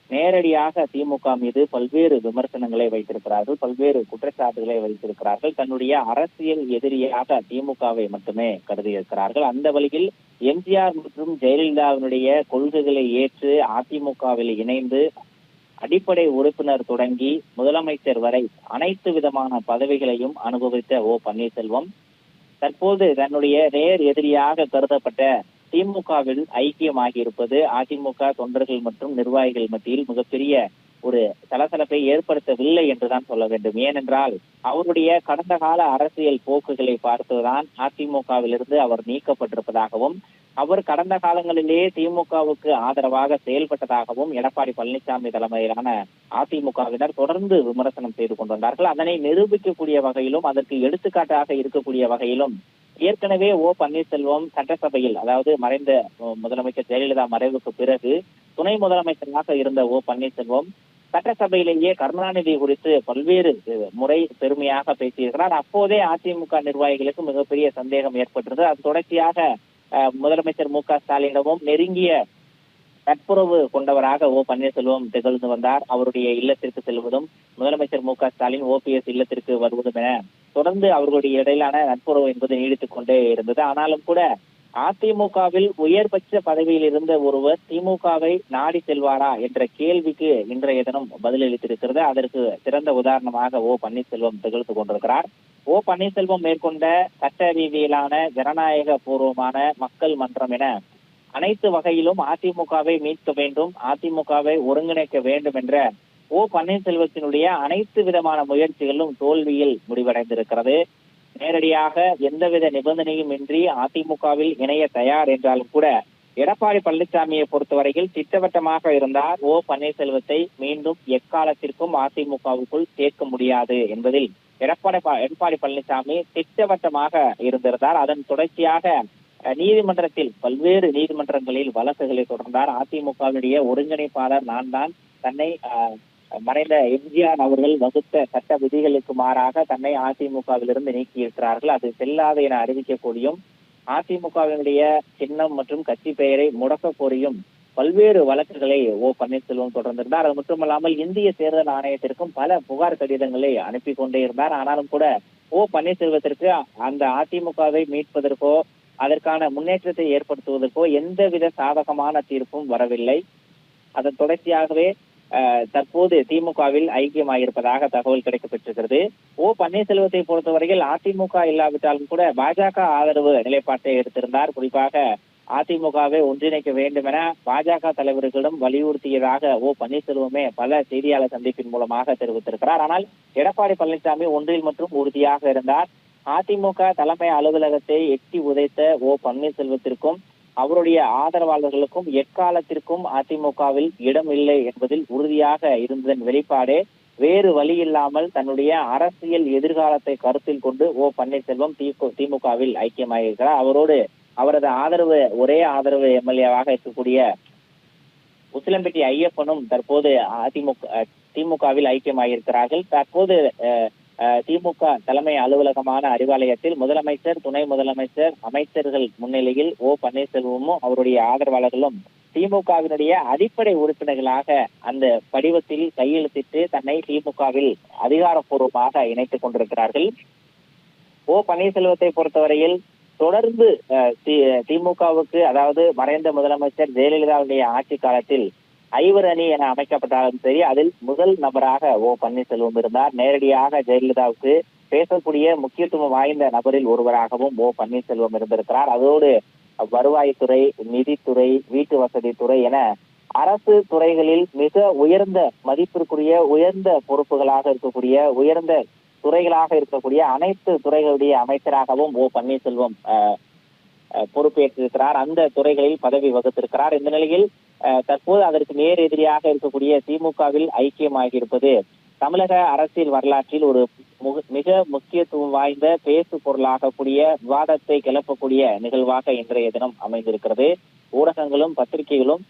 நேரடியாக திமுக மீது பல்வேறு விமர்சனங்களை வைத்திருக்கிறார்கள், பல்வேறு குற்றச்சாட்டுகளை வைத்திருக்கிறார்கள். தன்னுடைய அரசியல் எதிரியாக திமுகவை மட்டுமே கருதியிருக்கிறார்கள். அந்த வழியில் எம்ஜிஆர் மற்றும் ஜெயலலிதாவினுடைய கொள்கைகளை ஏற்று அதிமுகவில் இணைந்து அடிப்படை உறுப்பினர் தொடங்கி முதலமைச்சர் வரை அனைத்து விதமான பதவிகளையும் அனுபவித்த பன்னீர்செல்வம் தற்போது தன்னுடைய நேர் எதிரியாக கருதப்பட்ட திமுகவில் ஐக்கியமாகி இருப்பது அதிமுக தொண்டர்கள் மற்றும் நிர்வாகிகள் மத்தியில் மிகப்பெரிய ஒரு சலசலப்பை ஏற்படுத்தவில்லை என்றுதான் சொல்ல வேண்டும். ஏனென்றால் அவருடைய கடந்த கால அரசியல் போக்குகளை பார்த்துதான் அதிமுகவிலிருந்து அவர் நீக்கப்பட்டிருப்பதாகவும், அவர் கடந்த காலங்களிலேயே திமுகவுக்கு ஆதரவாக செயல்பட்டதாகவும் எடப்பாடி பழனிசாமி தலைமையிலான அதிமுகவினர் தொடர்ந்து விமர்சனம் செய்து கொண்டிருந்தார்கள். அதனை நிரூபிக்கக்கூடிய வகையிலும் அதற்கு எடுத்துக்காட்டாக இருக்கக்கூடிய வகையிலும் ஏற்கனவே பன்னீர்செல்வம் சட்டசபையில், அதாவது மறைந்த முதலமைச்சர் ஜெயலலிதா மறைவுக்கு பிறகு துணை முதலமைச்சராக இருந்த பன்னீர்செல்வம் சட்டசபையிலேயே கருணாநிதி குறித்து பல்வேறு முறை பெருமையாக பேசியிருக்கிறார். அப்போதே அதிமுக நிர்வாகிகளுக்கு மிகப்பெரிய சந்தேகம் ஏற்பட்டிருந்தது. அது தொடர்ச்சியாக முதலமைச்சர் மு.க.ஸ்டாலினிடமும் நெருங்கிய நட்புறவு கொண்டவராக பன்னீர்செல்வம் திகழ்ந்து வந்தார். அவருடைய இல்லத்திற்கு செல்வதும், முதலமைச்சர் மு.க.ஸ்டாலின் ஓபிஎஸ் இல்லத்திற்கு வருவதும் என தொடர்ந்து அவர்களுடைய இடையிலான நட்புறவு என்பது நீடித்துக் கொண்டே இருந்தது. ஆனாலும் கூட அதிமுகவில் உயர்பட்ச பதவியில் இருந்த ஒருவர் திமுகவை நாடி செல்வாரா என்ற கேள்விக்கு இன்றைய தினம் பதிலளித்திருக்கிறது. அதற்கு சிறந்த உதாரணமாக பன்னீர்செல்வம் திகழ்ந்து கொண்டிருக்கிறார். பன்னீர்செல்வம் மேற்கொண்ட சட்ட ரீதியிலான ஜனநாயக பூர்வமான மக்கள் மன்றம் என அனைத்து வகையிலும் அதிமுகவை மீட்க வேண்டும், அதிமுகவை ஒருங்கிணைக்க வேண்டும் என்ற பன்னீர்செல்வத்தினுடைய அனைத்து விதமான முயற்சிகளும் தோல்வியில் முடிவடைந்திருக்கிறது. நேரடியாக எந்தவித நிபந்தனையும் இன்றி அதிமுகவில் இணைய தயார் என்றாலும் கூட எடப்பாடி பழனிசாமியை பொறுத்தவரையில் திட்டவட்டமாக இருந்தார் பன்னீர்செல்வத்தை மீண்டும் எக்காலத்திற்கும் அதிமுகவுக்குள் சேர்க்க முடியாது என்பதில் எடப்பாடி பழனிசாமி திட்டவட்டமாக இருந்திருந்தார். அதன் தொடர்ச்சியாக நீதிமன்றத்தில் பல்வேறு நீதிமன்றங்களில் வழக்குகளை தொடர்ந்தார். அதிமுகவுடைய ஒருங்கிணைப்பாளர் நான் தான், தன்னை மறைந்த எம்ஜிஆர் அவர்கள் வகுத்த சட்ட விதிகளுக்கு மாறாக தன்னை அதிமுகவிலிருந்து நீக்கியிருக்கிறார்கள், அது செல்லாது என அறிவிக்க கோரியும், அதிமுகவினுடைய சின்னம் மற்றும் கட்சி பெயரை முடக்க கோரியும் பல்வேறு வழக்குகளை பன்னீர்செல்வம் தொடர்ந்திருந்தார். அது மட்டுமல்லாமல் இந்திய தேர்தல் ஆணையத்திற்கும் பல புகார் கடிதங்களை அனுப்பி கொண்டே இருந்தார். ஆனாலும் கூட பன்னீர்செல்வத்திற்கு அந்த அதிமுகவை மீட்பதற்கோ அதற்கான முன்னேற்றத்தை ஏற்படுத்துவதற்கோ எந்தவித சாதகமான தீர்ப்பும் வரவில்லை. அதன் தொடர்ச்சியாகவே தற்போது திமுகவில் ஐக்கியமாயிருப்பதாக தகவல் கிடைக்கப்பட்டிருக்கிறது. பன்னீர்செல்வத்தை பொறுத்தவரையில் அதிமுக இல்லாவிட்டாலும் கூட பாஜக ஆதரவு நிலைப்பாட்டை எடுத்திருந்தார். குறிப்பாக அதிமுகவை ஒன்றிணைக்க வேண்டும் என பாஜக தலைவர்களிடம் வலியுறுத்தியதாக பன்னீர்செல்வமே பல செய்தியாளர் சந்திப்பின் மூலமாக தெரிவித்திருக்கிறார். ஆனால் எடப்பாடி பழனிசாமி ஒன்றில் மற்றும் உறுதியாக இருந்தார். அதிமுக தலைமை அலுவலகத்தை எட்டி உதைத்த பன்னீர்செல்வத்திற்கும் அவருடைய ஆதரவாளர்களுக்கும் எக்காலத்திற்கும் அதிமுகவில் இடம் இல்லை என்பதில் உறுதியாக இருந்ததன் வெளிப்பாடே வேறு வழி இல்லாமல் தன்னுடைய அரசியல் எதிர்காலத்தை கருத்தில் கொண்டு பன்னீர்செல்வம் திமுகவில் ஐக்கியமாயிருக்கிறார். அவரோடு அவரது ஒரே ஆதரவு எம்எல்ஏவாக இருக்கக்கூடிய உசிலம்பட்டி ஐயப்பனும் தற்போது திமுகவில் ஐக்கியமாயிருக்கிறார்கள். தற்போது திமுக தலைமை அலுவலகமான அறிவாலயத்தில் முதலமைச்சர், துணை முதலமைச்சர், அமைச்சர்கள் முன்னிலையில் பன்னீர்செல்வமும் அவருடைய ஆதரவாளர்களும் திமுகவினுடைய அடிப்படை உறுப்பினர்களாக அந்த படிவத்தில் கையெழுத்திட்டு தன்னை திமுகவில் அதிகாரப்பூர்வமாக இணைத்துக் கொண்டிருக்கிறார்கள். பன்னீர்செல்வத்தை பொறுத்தவரையில் தொடர்ந்து திமுகவுக்கு, அதாவது மறைந்த முதலமைச்சர் ஜெயலலிதாவுடைய ஆட்சி காலத்தில் ஐவர் அணி என அமைக்கப்பட்டாலும் சரி, அதில் முதல் நபராக ஓ பன்னீர்செல்வம் இருந்தார். நேரடியாக ஜெயலலிதாவுக்கு பேசக்கூடிய முக்கியத்துவம் வாய்ந்த நபரில் ஒருவராகவும் ஓ பன்னீர்செல்வம் இருந்திருக்கிறார். அதோடு வருவாய்த்துறை, நிதித்துறை, வீட்டு வசதித்துறை என அரசு துறைகளில் மிக உயர்ந்த மதிப்பிற்குரிய உயர்ந்த பொறுப்புகளாக இருக்கக்கூடிய, உயர்ந்த துறைகளாக இருக்கக்கூடிய அனைத்து துறைகளுடைய அமைச்சராகவும் ஓ பன்னீர்செல்வம் பொறுப்பேற்றிருக்கிறார். அந்த துறைகளில் பதவி வகுத்திருக்கிறார். இந்த நிலையில் தற்போது அதற்கு நேர் எதிரியாக இருக்கக்கூடிய திமுகவில் ஐக்கியமாகி இருப்பது தமிழக அரசியல் வரலாற்றில் ஒரு மிக முக்கியத்துவம் வாய்ந்த பேசு பொருளாகக்கூடிய, விவாதத்தை கிளப்பக்கூடிய நிகழ்வாக இன்றைய தினம் அமைந்திருக்கிறது. ஊடகங்களும் பத்திரிகைகளும்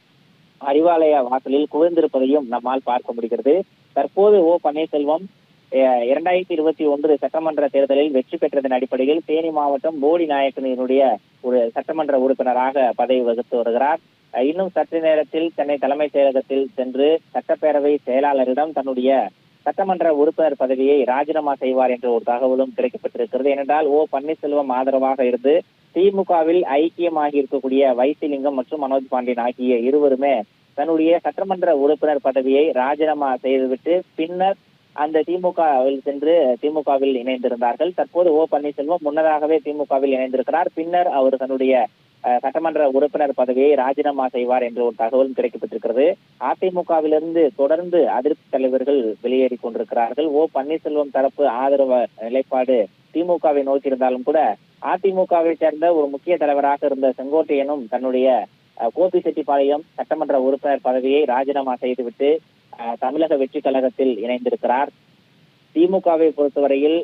அறிவாலய வாசலில் குவிந்திருப்பதையும் நம்மால் பார்க்க முடிகிறது. தற்போது ஓ பன்னீர்செல்வம் 2021 சட்டமன்ற தேர்தலில் வெற்றி பெற்றதன் அடிப்படையில் தேனி மாவட்டம் போடி நாயக்கனினுடைய ஒரு சட்டமன்ற உறுப்பினராக பதவி வகித்து வருகிறார். இன்னும் சற்று நேரத்தில் சென்னை தலைமைச் செயலகத்தில் சென்று சட்டப்பேரவை செயலாளரிடம் தன்னுடைய சட்டமன்ற உறுப்பினர் பதவியை ராஜினாமா செய்வார் என்ற ஒரு தகவலும் கிடைக்கப்பட்டிருக்கிறது. ஏனென்றால் ஓ பன்னீர்செல்வம் ஆதரவாக இருந்து திமுகவில் ஐக்கியமாகி இருக்கக்கூடிய வைத்திலிங்கம் மற்றும் மனோஜ் பாண்டியன் ஆகிய இருவருமே தன்னுடைய சட்டமன்ற உறுப்பினர் பதவியை ராஜினாமா செய்துவிட்டு பின்னர் அந்த திமுகவில் சென்று திமுகவில் இணைந்திருந்தார்கள். தற்போது ஓ பன்னீர்செல்வம் முன்னதாகவே திமுகவில் இணைந்திருக்கிறார். பின்னர் அவர் தன்னுடைய சட்டமன்ற உறுப்பினர் பதவியை ராஜினாமா செய்வார் என்ற ஒரு தகவலும் கிடைக்கப்பட்டிருக்கிறது. அதிமுகவிலிருந்து தொடர்ந்து அதிருப்தி தலைவர்கள் வெளியேறி கொண்டிருக்கிறார்கள். ஓ பன்னீர்செல்வம் தரப்பு ஆதரவு நிலைப்பாடு திமுகவை நோக்கி இருந்தாலும் கூட அதிமுகவை சேர்ந்த ஒரு முக்கிய தலைவராக இருந்த செங்கோட்டையனும் தன்னுடைய கோபிச்செட்டிப்பாளையம் சட்டமன்ற உறுப்பினர் பதவியை ராஜினாமா செய்துவிட்டு தமிழக வெற்றி கழகத்தில் இணைந்திருக்கிறார். திமுகவை பொறுத்தவரையில்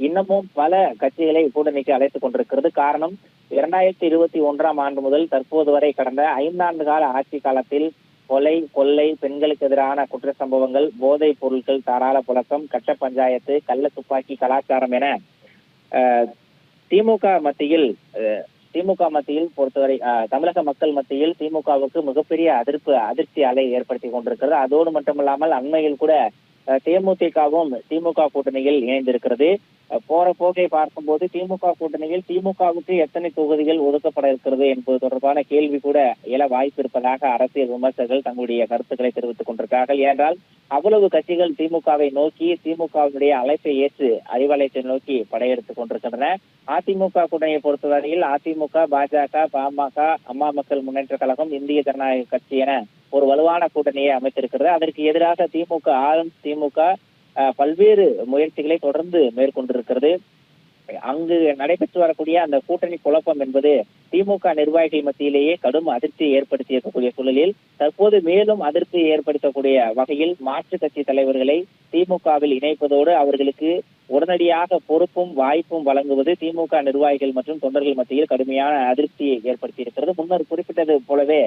இன்னமும் பல கட்சிகளை கூட்டணிக்கு அழைத்துக் கொண்டிருக்கிறது. காரணம், 2021 ஆண்டு முதல் தற்போது வரை கடந்த 5 ஆண்டு கால ஆட்சி காலத்தில் கொலை, கொள்ளை, பெண்களுக்கு எதிரான குற்ற சம்பவங்கள், போதைப் பொருட்கள் தாராள புழக்கம், கட்ட பஞ்சாயத்து, கள்ள துப்பாக்கி கலாச்சாரம் என திமுக மத்தியில் பொறுத்தவரை தமிழக மக்கள் மத்தியில் திமுகவுக்கு மிகப்பெரிய அதிர்ச்சி அலை ஏற்படுத்தி கொண்டிருக்கிறது. அதோடு மட்டுமல்லாமல் அண்மையில் கூட தேமுதிகவும் திமுக கூட்டணியில் இணைந்திருக்கிறது. போற போக்கை பார்க்கும்போது திமுக கூட்டணியில் திமுகவுக்கு எத்தனை தொகுதிகள் ஒதுக்கப்பட இருக்கிறது என்பது தொடர்பான கேள்வி கூட எழ வாய்ப்பு இருப்பதாக அரசியல் விமர்சகர்கள் தங்களுடைய கருத்துக்களை தெரிவித்துக் கொண்டிருக்கிறார்கள். ஏனென்றால் அவ்வளவு கட்சிகள் திமுகவை நோக்கி திமுகவுடைய அழைப்பை ஏற்று அறிவாலயத்தை நோக்கி படையெடுத்துக் கொண்டிருக்கின்றன. அதிமுக கூட்டணியை பொறுத்தவரையில் அதிமுக, பாஜக, பாமக, அம்மா மக்கள் முன்னேற்ற கழகம், இந்திய ஜனநாயக கட்சி என ஒரு வலுவான கூட்டணியை அமைத்திருக்கிறது. அதற்கு எதிராக திமுக பல்வேறு முயற்சிகளை தொடர்ந்து மேற்கொண்டிருக்கிறது. அங்கு நடைபெற்று வரக்கூடிய அந்த கூட்டணி குழப்பம் என்பது திமுக நிர்வாகிகள் மத்தியிலேயே கடும் அதிர்ச்சியை ஏற்படுத்தி இருக்கக்கூடிய சூழலில் தற்போது மேலும் அதிர்ச்சியை ஏற்படுத்தக்கூடிய வகையில் மாற்றுக் கட்சி தலைவர்களை திமுகவில் இணைப்பதோடு அவர்களுக்கு உடனடியாக பொறுப்பும் வாய்ப்பும் வழங்குவது திமுக நிர்வாகிகள் மற்றும் தொண்டர்கள் மத்தியில் கடுமையான அதிருப்தியை ஏற்படுத்தி இருக்கிறது. முன்னர் குறிப்பிட்டது போலவே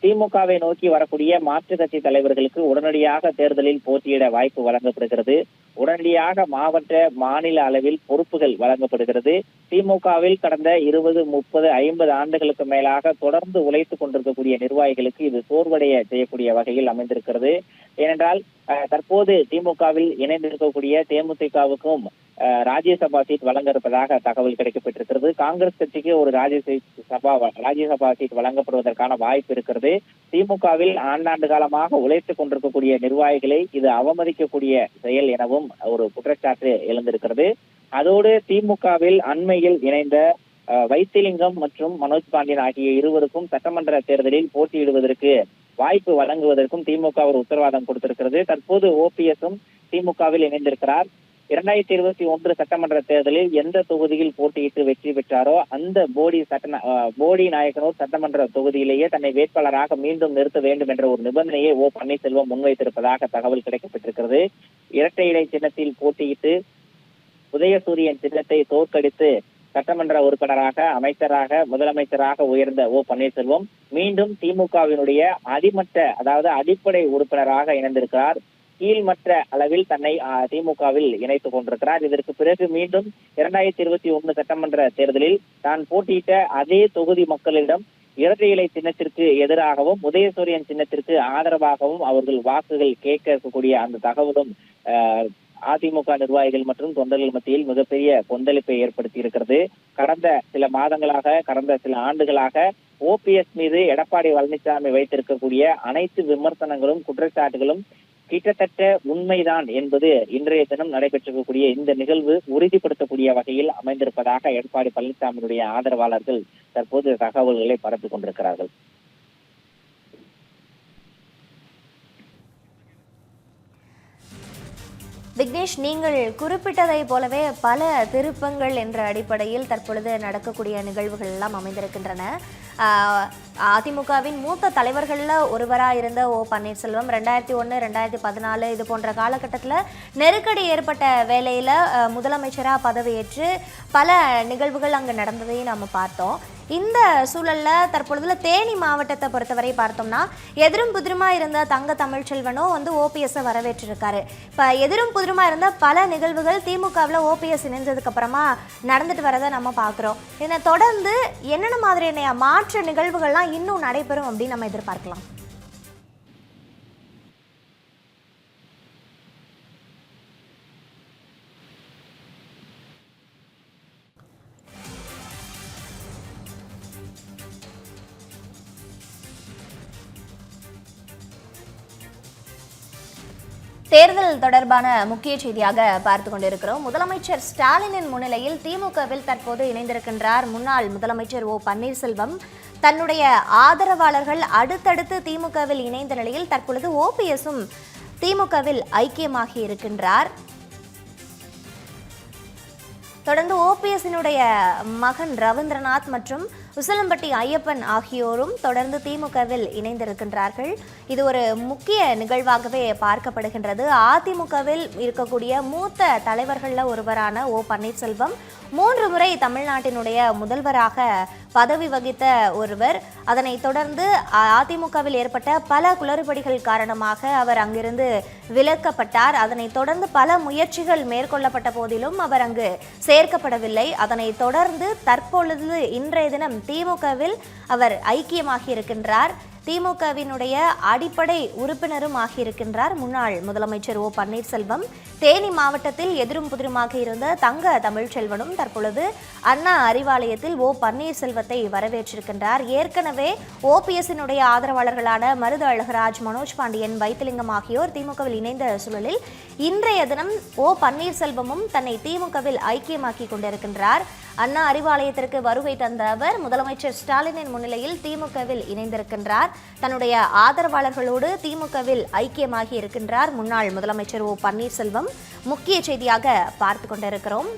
திமுகவை நோக்கி வரக்கூடிய மாற்றுக் கட்சி தலைவர்களுக்கு உடனடியாக தேர்தலில் போட்டியிட வாய்ப்பு வழங்கப்படுகிறது. உடனடியாக மாவட்ட, மாநில அளவில் பொறுப்புகள் வழங்கப்படுகிறது. திமுகவில் கடந்த 20, 30, 50 ஆண்டுகளுக்கு மேலாக தொடர்ந்து உழைத்துக் கொண்டிருக்கக்கூடிய நிர்வாகிகளுக்கு இது சோர்வடைய செய்யக்கூடிய வகையில் அமைந்திருக்கிறது. ஏனென்றால் தற்போது திமுகவில் இணைந்திருக்கக்கூடிய தேமுதிகவுக்கும் ராஜ்யசபா சீட் வழங்க இருப்பதாக தகவல் கிடைக்கப்பட்டிருக்கிறது. காங்கிரஸ் கட்சிக்கு ஒரு ராஜ்யசபா சீட் வழங்கப்படுவதற்கான வாய்ப்பு இருக்கிறது. திமுகவில் ஆண்டாண்டு காலமாக உழைத்துக் கொண்டிருக்கக்கூடிய நிர்வாகிகளை இது அவமதிக்கக்கூடிய செயல் எனவும் ஒரு குற்றச்சாட்டு எழுந்திருக்கிறது. அதோடு திமுகவில் அண்மையில் இணைந்த வைத்திலிங்கம் மற்றும் மனோஜ் பாண்டியன் ஆகிய இருவருக்கும் சட்டமன்ற தேர்தலில் போட்டியிடுவதற்கு வாய்ப்பு வழங்குவதற்கும் திமுக ஒரு உத்தரவாதம் கொடுத்திருக்கிறது. தற்போது ஓபிஎஸும் திமுகவில் இணைந்திருக்கிறார். 2021 சட்டமன்ற தேர்தலில் எந்த தொகுதியில் போட்டியிட்டு வெற்றி பெற்றாரோ அந்த போடி நாயக்கனூர் சட்டமன்ற தொகுதியிலேயே தன்னை வேட்பாளராக மீண்டும் நிறுத்த வேண்டும் என்ற ஒரு நிபந்தனையை ஓ பன்னீர்செல்வம் முன்வைத்திருப்பதாக தகவல் கிடைக்கப்பட்டிருக்கிறது. இரட்டை இலை சின்னத்தில் போட்டியிட்டு உதயசூரியன் சின்னத்தை தோற்கடித்து சட்டமன்ற உறுப்பினராக, அமைச்சராக, முதலமைச்சராக உயர்ந்த ஓ பன்னீர்செல்வம் மீண்டும் திமுகவினுடைய அடிப்படை உறுப்பினராக இணைந்திருக்கிறார். கீழ்மற்ற அளவில் தன்னை திமுகவில் இணைத்துக் கொண்டிருக்கிறார். இதற்கு பிறகு மீண்டும் 2021 சட்டமன்ற தேர்தலில் தான் போட்டியிட்ட அதே தொகுதி மக்களிடம் இரட்டை இலை சின்னத்திற்கு எதிராகவும் உதயசூரியன் சின்னத்திற்கு ஆதரவாகவும் அவர்கள் வாக்குகள் கேட்க இருக்கக்கூடிய அந்த தகவலும் அதிமுக நிர்வாகிகள் மற்றும் தொண்டர்கள் மத்தியில் மிகப்பெரிய கொந்தளிப்பை ஏற்படுத்தி இருக்கிறது. கடந்த சில மாதங்களாக, கடந்த சில ஆண்டுகளாக ஓபிஎஸ் மீது எடப்பாடி பழனிசாமி வைத்திருக்கக்கூடிய அனைத்து விமர்சனங்களும், குற்றச்சாட்டுகளும் கிட்டத்தட்ட உண்மைதான் என்பது இன்றைய தினம் நடைபெற்றிருக்கக்கூடிய இந்த நிகழ்வு உறுதிப்படுத்தக்கூடிய வகையில் அமைந்திருப்பதாக எடப்பாடி பழனிசாமியினுடைய ஆதரவாளர்கள் தற்போது தகவல்களை பரப்பிக் கொண்டிருக்கிறார்கள். விக்னேஷ், நீங்கள் குறிப்பிட்டதை போலவே பல திருப்பங்கள் என்ற அடிப்படையில் தற்பொழுது நடக்கக்கூடிய நிகழ்வுகள் எல்லாம் அமைந்திருக்கின்றன. அதிமுகவின் மூத்த தலைவர்களில் ஒருவராக இருந்த ஓ பன்னீர்செல்வம் 2001, 2014 இது போன்ற காலகட்டத்தில் நெருக்கடி ஏற்பட்ட வேளையில் முதலமைச்சராக பதவியேற்று பல நிகழ்வுகள் அங்கே நடந்ததையும் நம்ம பார்த்தோம். இந்த சூழலில் தற்பொழுதுல தேனி மாவட்டத்தை பொறுத்தவரை பார்த்தோம்னா எதிரும் புதிருமா இருந்த தங்க தமிழ்ச்செல்வனும் ஓபிஎஸ்ஸை வரவேற்றிருக்காரு. இப்போ எதிரும் புதிருமா இருந்த பல நிகழ்வுகள் திமுகவில் ஓபிஎஸ் இணைஞ்சதுக்கு அப்புறமா நடந்துட்டு வரதை நம்ம பார்க்குறோம். இதனை தொடர்ந்து என்னென்ன மாதிரியான மாற்று நிகழ்வுகள்லாம் இன்னும் நடைபெறும் அப்படின்னு நம்ம எதிர்பார்க்கலாம்? தேர்தல் தொடர்பான முக்கிய செய்தியாக பார்த்து கொண்டிருக்கிறோம். முதலமைச்சர் ஸ்டாலினின் முன்னிலையில் திமுகவில் தற்போது இணைந்திருக்கின்றார் முன்னாள் முதலமைச்சர் ஓ பன்னீர்செல்வம். தன்னுடைய ஆதரவாளர்கள் அடுத்தடுத்து திமுகவில் இணைந்த நிலையில் தற்பொழுது ஓபிஎஸும் திமுகவில் ஐக்கியமாகி இருக்கின்றார். தொடர்ந்து ஓபிஎஸ்னுடைய மகன் ரவீந்திரநாத் மற்றும் உசிலம்பட்டி ஐயப்பன் ஆகியோரும் தொடர்ந்து திமுகவில் இணைந்திருக்கின்றார்கள். இது ஒரு முக்கிய நிகழ்வாகவே பார்க்கப்படுகின்றது. அதிமுகவில் இருக்கக்கூடிய மூத்த தலைவர்களில் ஒருவரான ஓ பன்னீர்செல்வம் 3 முறை தமிழ்நாட்டினுடைய முதல்வராக பதவி வகித்த ஒருவர். அதனை தொடர்ந்து அதிமுகவில் ஏற்பட்ட பல குளறுபடிகள் காரணமாக அவர் அங்கிருந்து விலக்கப்பட்டார். அதனை தொடர்ந்து பல முயற்சிகள் மேற்கொள்ளப்பட்ட போதிலும் அவர் அங்கு சேர்க்கப்படவில்லை. அதனை தொடர்ந்து தற்பொழுது இன்றைய தினம் திமுகவில் அவர் ஐக்கியமாகி இருக்கின்றார். திமுகவினுடைய அடிப்படை உறுப்பினரும் ஆகியிருக்கின்றார் முன்னாள் முதலமைச்சர் ஓ பன்னீர்செல்வம். தேனி மாவட்டத்தில் எதிரும் புதிருமாக இருந்த தங்க தமிழ்ச்செல்வனும் தற்பொழுது அண்ணா அறிவாலயத்தில் ஓ பன்னீர்செல்வத்தை வரவேற்றிருக்கின்றார். ஏற்கனவே ஓபிஎஸ்னுடைய ஆதரவாளர்களான மருது அழகராஜ், மனோஜ் பாண்டியன், வைத்திலிங்கம் ஆகியோர் திமுகவில் இணைந்த சூழலில் இன்றைய தினம் ஓ பன்னீர்செல்வமும் தன்னை திமுகவில் ஐக்கியமாக்கி கொண்டிருக்கின்றார். அண்ணா அறிவாலயத்திற்கு வருகை தந்த அவர் முதலமைச்சர் ஸ்டாலினின் முன்னிலையில் திமுகவில் இணைந்திருக்கின்றார். தன்னுடைய ஆதரவாளர்களோடு திமுகவில் ஐக்கியமாகி இருக்கின்றார் முன்னாள் முதலமைச்சர் ஓ பன்னீர்செல்வம். முக்கிய செய்தியாக பார்த்து கொண்டிருக்கிறோம்.